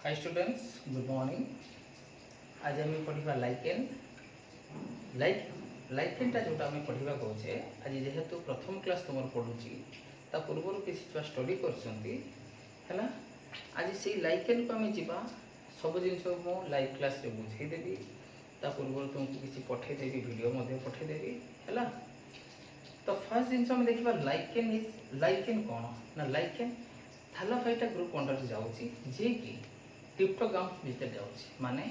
Hi students, good morning. आज आम पढ़ा लाइकेन लाइकेनटा जोटा आम पढ़ा कहे आज जेहेतु प्रथम क्लास तुम पढ़ुची ता पूर्व किसी छुआ स्टडी कर आज से लाइकेन को आम जा सब जिन लाइव क्लास बुझेदेवी ता पूर्व तुमको किसी पठेदेवी वीडियो पठेदेवी है। तो फर्स्ट जिन देखा लाइकेन कौन ना लाइकेन थैलाफाइटा ग्रुप अंडर जाऊँगी जे कि क्रिप्टोगाम्स भीतर जाऊँगी माने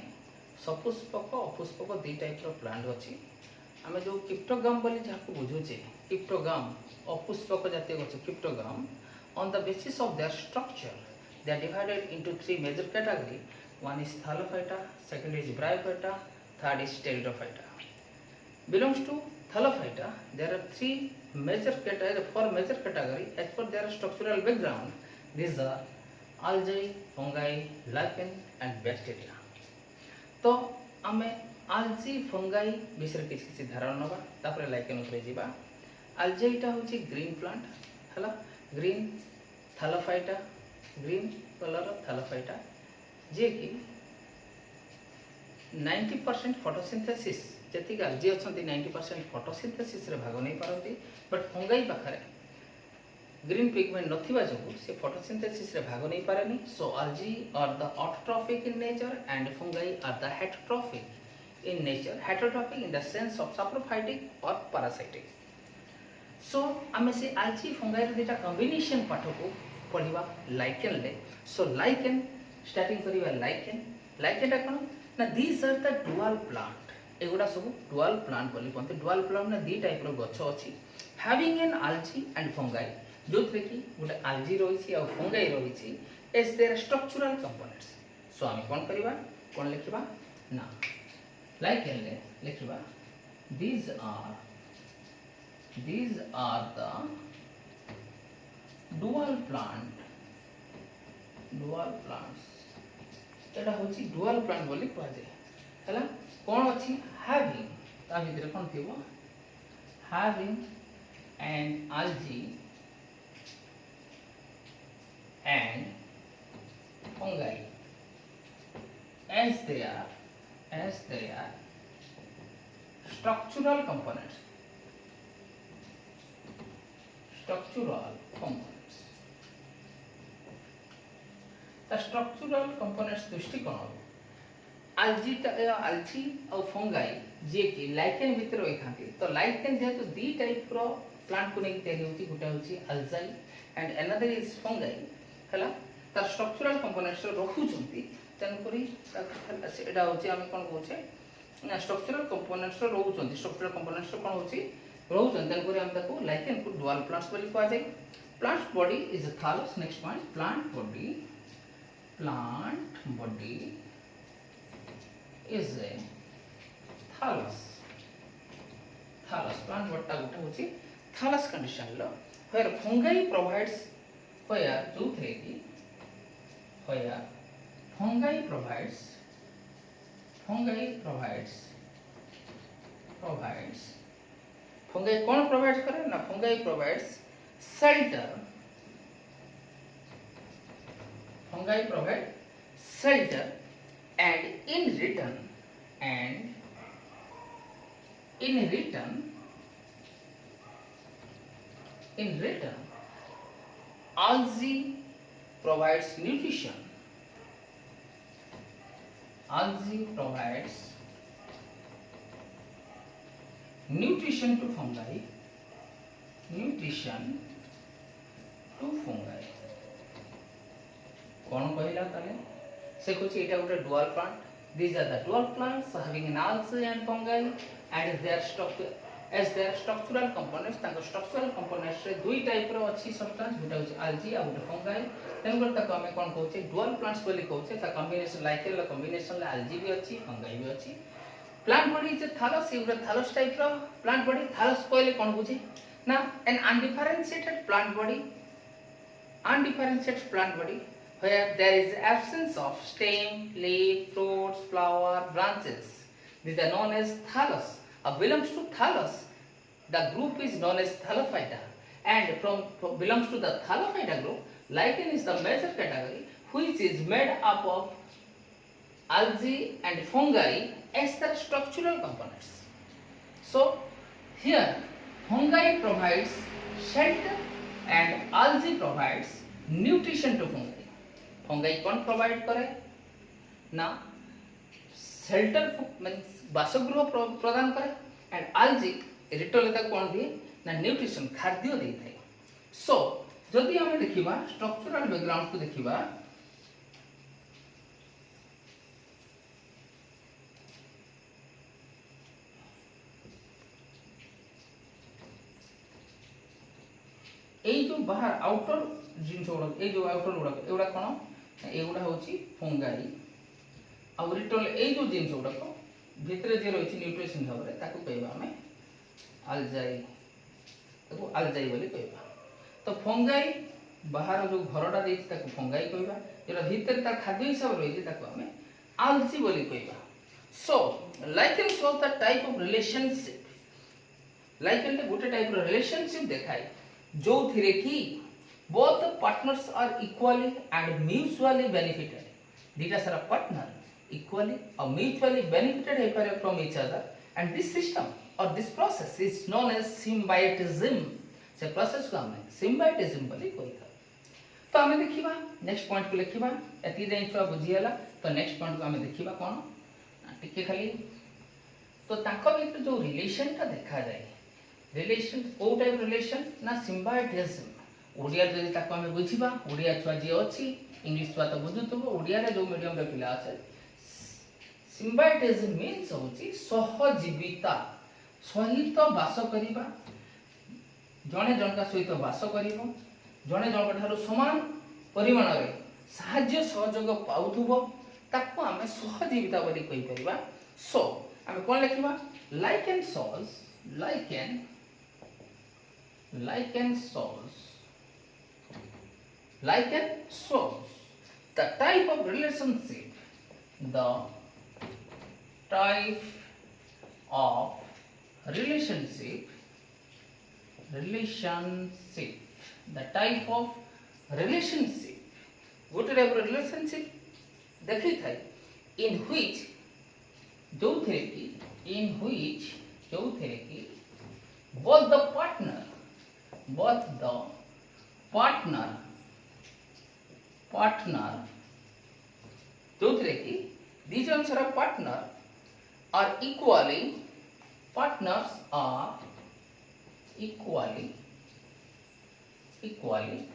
सपुष्पक अपुष्पक दी टाइप प्लांट अच्छी आम जो क्रिप्टोगाम बोली जहाँ बुझुचे क्रिप्टोगाम अपुष्पक जातीय गछ cryptogam on the basis of their structure they are divided into three major category. One is Thallophyta, second is Bryophyta, third is Pteridophyta. Belongs to Thallophyta, there are four major category as per their structural background. These are algae, fungi, lichen and bacteria. तो आमे algae, fungi विषय किसी धारणा नवा तापर lichen उपरे जीवा। algae टा होची ग्रीन प्लांट हला green Thallophyta green colour Thallophyta जे कि 90% फोटोसिंथेसिस जी आलजी अच्छा 90% फोटोसिंथेसिस रे भाग नहीं पारती बट फंगाई पाखे ग्रीन पिगमेंट नथिबा जो से फोटोसिंथेसिस रे भाग नहीं पारेनी। So algae are the autotrophic in nature and fungi are the heterotrophic in nature. Heterotrophic in the sense of saprophytic और पैरासाइटिक। सो आमे से आलजी फंगाई रे दुटा कॉम्बिनेशन पाठ को पढ़िबा लाइकेन ले। सो लाइकेन स्टार्टिंग करिबा लाइकेन कोन ना these are the dual plant एगुड़ा सब डुअल प्लांट बोली कहते। डुअल प्लांट में दी टाइप गछ अच्छी having an algae and fungi जो थे कि गोटे आलजी रही और फंगाई रही as their structural components. So आम कौन करवा कौन लिखा ना लाइकेन लिखा these are the dual plants एटा होची डुअल प्लांट बोली कह जाए है। कौन अच्छी हैविंग ता भीतर कौन थी having an algae and fungi as they are structural components the structural components दृष्टिकोण आलजी और फंगाई जे कि लाइकेन भीतर रही था। तो लाइकेन जेहेतु दी टाइप रो प्लांट को नहीं तैयारी होती गोटे होची अल्जाई एंड अनदर इज फंगाई हला तार स्ट्रक्चरल कंपोनेंट्स रखुचंती तन करी एटा होची हम कोन कहूचे ना स्ट्रक्चरल कंपोनेंट्स रहउचंती। स्ट्रक्चरल कंपोनेंट्स कोन होची रहउचंती तन करी हम ताको लाइकेन को डुअल प्लांट्स बोली कह जाय। Plant body is a thallus. Next point plant body is a thallus plant what होची thallus condition लो where fungi provides fungi कौन प्रोवाइड करे ना fungi provides shelter and in return algae provides nutrition to fungi कौन कहला ताले से कुछ एटा गोटे dual plant. these are the dual plants having an algae and fungi and their structural components ताको structural components रे दुई टाइप रो अछि सब्सटेंस गोटे होछि algae आ गोटे fungi तेन कर ताको हमें कोन कहउछे डुअल प्लांट्स बोली कहउछे। ता कॉम्बिनेशन लाइकेन ला कॉम्बिनेशन ला algae भी अछि fungi भी अछि। प्लांट बॉडी इज थैलस गोटे थैलस टाइप रो प्लांट बॉडी। थैलस कहले कोन बुझी ना N undifferentiated plant body where there is absence of stem, leaf, fruits, flower, branches. These are known as thallus. Belongs to thallus. The group is known as Thallophyta, and from belongs to the Thallophyta group. Lichen is the major category which is made up of algae and fungi as their structural components. So here fungi provides shelter and algae provides nutrition to fungi. Fungi कौन provide करे ना shelter means बासगृह प्रदान करे and algae return का कौन दिए ना nutrition खाद्य दे थाए. सो जदि हम देखिबा स्ट्रक्चरल बैकग्राउंड को देखिबा এই जो बाहर आउटर जिन ए जो आउटर गुड़ा एगुड़ा कौन एगुड़ा हूँ फंगाई आउ रिटर्न ए जो जिन गुड़ाक भितर जे रही न्यूट्रिशन भाव में ताकू कहवा आम आलजाई आलजाई बोली कहवा. तो फंगाई बाहर जो घरटा देती फंगाई कहवा जो भितर तार खाद्य हिसाब रही आम आलजी बोली कहवा. So lichen shows the type of relationship. Lichen गोटे टाइप रिलेशनशिप देखाए जो थिरे कि both the partners are equally and mutually benefited. Dita sara partner equally or mutually benefited from each other, and this system or this process is known as symbiotism. से process को हमें symbiotism बोली कोई था. तो हमें देखिबा नेक्स्ट पॉइंट को लिखिबा एती जाई छुआ बुझियाला. तो नेक्स्ट पॉइंट को हमें देखिबा कोन टिके खाली तो ताको भीतर जो रिलेशन का देखा जाए रिलेशन को टाइप रिलेशन ना symbiotism. ओडिया जदि ताको हमें बुझिबा ओडिया छुआ जे अछि इंग्लिश छुआ तो बुझुतबो ओडिया रे जो मीडियम रे पिला আছে symbiotism means होची सहजीविता सहित वास करिबा जणे जनका सहित वास करिबो जणे जनका ठारो समान परिमाण रे साहाय्य सहयोग पाउथबो ताको हमें सहजीविता बोली कहि परिबा. सो हमें कोन लिखिबा lichen shows the type of relationship, the type of relationship, the type of relationship, what type of relationship देखी था in which जो थे कि both the partner जो थे कि these are partner are equally partners are equally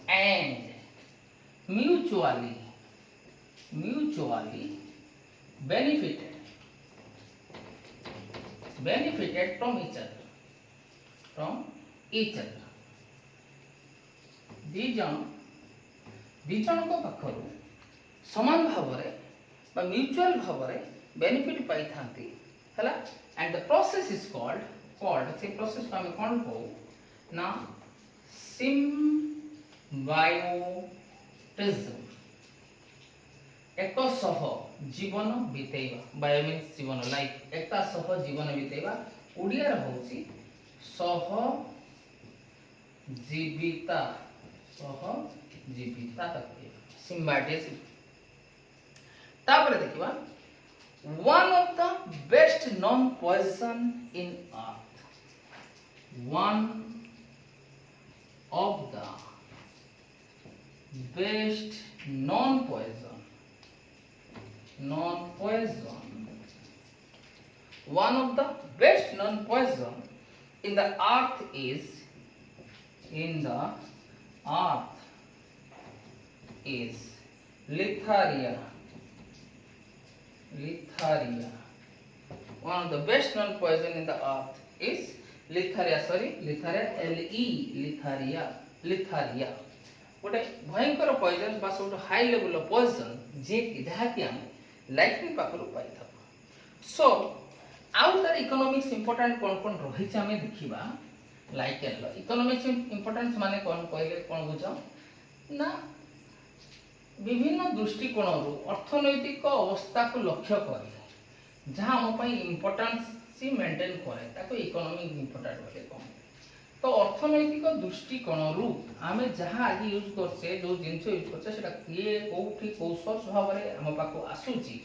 and mutually benefited from each other. दी जन को पाखरु समान भाव में म्यूचुअल भाव में बेनिफिट पाई थांती हला and the process is called से प्रोसेस को हम कोन कहू ना सिम्बायोटिज्म. एक सह जीवन बितेबा बायो मीन्स जीवन लाइक एक सह जीवन बितेबा ओडिया रे होची सह जीविता तक सिम्बायोटिज्म. तापर देखिबा one of the best known poison in earth, one of the best known poison, one of the best known poison in the earth is Litharia. One of the best known poison in the earth is Litharia. Litharia. गोटे भयंकर poison बा सब high level poison जे कि जहा कि हम lichen पाखरु पाई था. सो आउ तार इकोनॉमिक्स इंपोर्टेंट कोन रही छ हमें देखिबा लाइकेन लो इकोनॉमिक्स इंपोर्टेंस माने कोन कहले कोन बुझो ना विभिन्न दृष्टिकोण अर्थनैतिक अवस्था को लक्ष्य कर जहाँ आम इंपोर्टेंस मेंटेन करे ताको इकोनॉमिक इंपोर्टेंट बोले कहते. तो अर्थनैतिक दृष्टिकोण आम जहाँ आज यूज करछे जो जिनस यूज करछे सेटा किए कोठी को सोर्स भाव में आम पाखु आसुची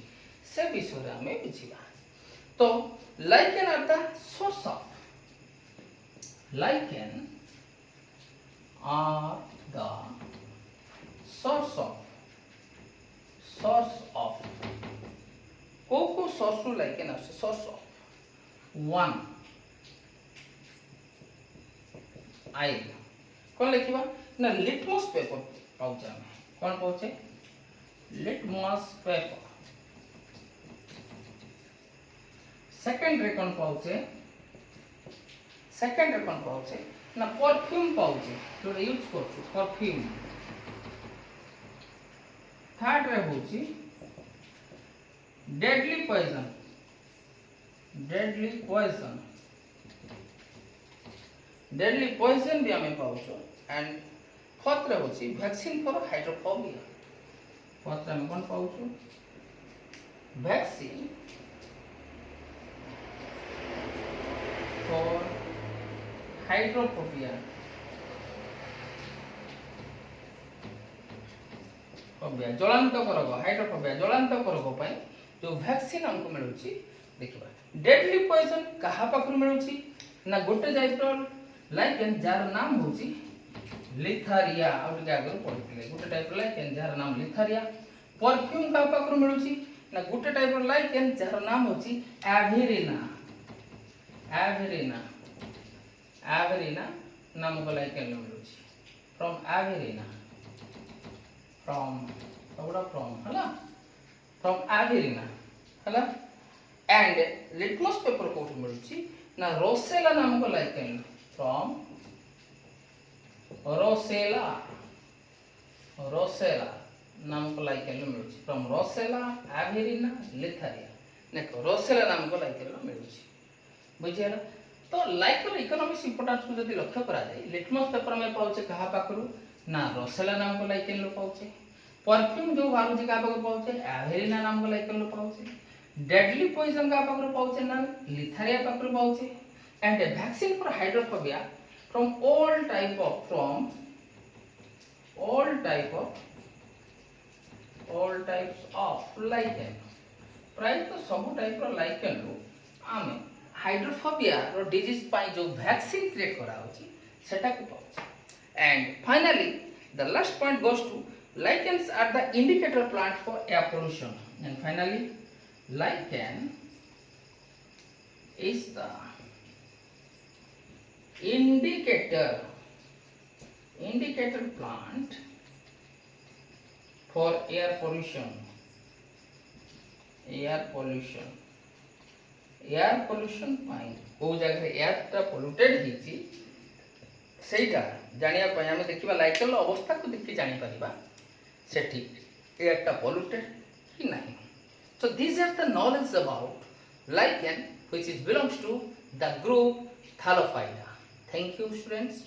से विषय आम बुझा। तो lichen are the source of lichen are the source of को सोर्स नु लाइकेन आसे सोर्स ऑफ वन आई कौन लिखा ना लिटमस पेपर पाउचे आम कौन पाउचे लिटमस पेपर। सेकंड रे कौन पाउचे ना परफ्यूम पाउचे जो यूज करछु परफ्यूम। थर्ड रे होची डेडली पॉइजन भी हमें पाउछो। एंड फोर्थ रे होची वैक्सीन फॉर हाइड्रोफोबिया। फोर्थ रे हम कौन पाउछो वैक्सीन फॉर हाइड्रोफोबिया। ज्वलंतक रोग हाइड्रोफोबिया ज्वलंतक रोग पाई जो वैक्सीन हमको मिलुची देखिबा। डेडली पॉइजन कहा पाखरु मिलुची ना गोटे टाइप लाइकेन जार नाम होची लिथारिया आउ टिके आगर पढितले गोटे टाइप लाइकेन जार नाम लिथारिया। परफ्यूम कहा पाखरु मिलुची ना गोटे टाइप लाइकेन जार नाम होची एवेरिना नाम को लाइकेन मिलुची फ्रॉम एवेरिना फ्रॉम एवेरिना हला। एंड लिटमस पेपर कोठ मिलुची ना रोसेला नाम को लाइकेन फ्रॉम रोसेला नाम को लाइकेन मिलुची फ्रॉम रोसेला एवेरिना लिथारिया देखो रोसेला नाम को लाइकेन मिलुची बुझियला। तो लाइकेन इकोनॉमिक्स इंपोर्टेंस को जदी लक्ष्य करा जाए लिटमस पेपर में पाउचे कहा पाखरु ना रोसेला नाम को लाइकेन लो पाउचे। परफ्यूम जो बारूची का पाखरु पाउचे एवेरिना नाम को लाइकेन लो पाउचे। डेडली पॉइजन का पाखरु पाउचे ना लिथारिया पाखरु पाउचे। And vaccine for hydrophobia from all types of lichen। प्राय तो सब टाइप रो लाइकेन रो आमे हाइड्रोफोबिया रो डिजीज पाई जो वैक्सीन क्रिएट करा होची सेटा को पाउची। And finally the last point गोes to lichens are the indicator plant for air pollution। and finally lichen is the indicator plant for air pollution। Air pollution पाई को जगह एयर टा पोल्यूटेड हिची सेटा जानिया पय हम देखिबा लाइकेन अवस्था को देखि जानि परिबा सेठी एयर टा पोल्यूटेड कि नहीं। So these are the knowledge about lichen which is belongs to the group Thallophylla। Thank you students।